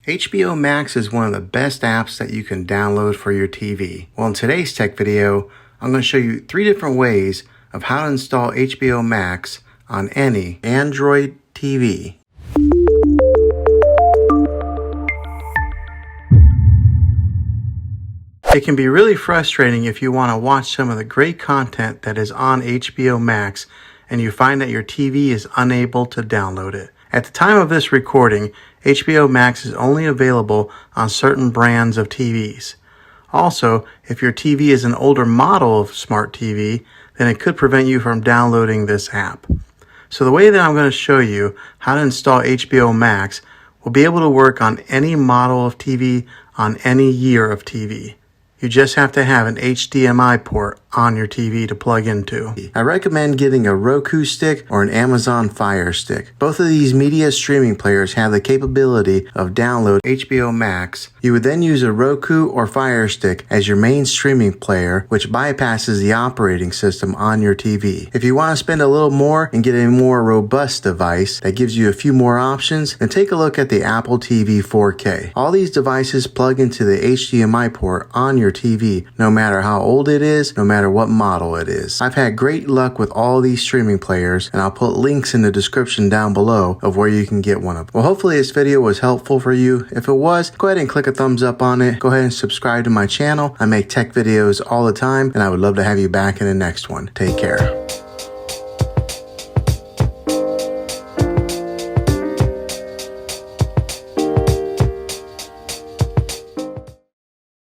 HBO Max is one of the best apps that you can download for your TV. Well, in today's tech video, I'm going to show you 3 different ways of how to install HBO Max on any Android TV. It can be really frustrating if you want to watch some of the great content that is on HBO Max and you find that your TV is unable to download it. At the time of this recording, HBO Max is only available on certain brands of TVs. Also, if your TV is an older model of smart TV, then it could prevent you from downloading this app. So the way that I'm going to show you how to install HBO Max will be able to work on any model of TV on any year of TV. You just have to have an HDMI port on your TV to plug into. I recommend getting a Roku stick or an Amazon Fire Stick. Both of these media streaming players have the capability of download HBO Max. You would then use a Roku or Fire Stick as your main streaming player, which bypasses the operating system on your TV. If you want to spend a little more and get a more robust device that gives you a few more options, then take a look at the Apple TV 4K. All these devices plug into the HDMI port on your TV, no matter how old it is, no matter what model it is. I've had great luck with all these streaming players, and I'll put links in the description down below of where you can get one of them. Well, hopefully this video was helpful for you. If it was, go ahead and click a thumbs up on it. Go ahead and subscribe to my channel. I make tech videos all the time, and I would love to have you back in the next one. Take care.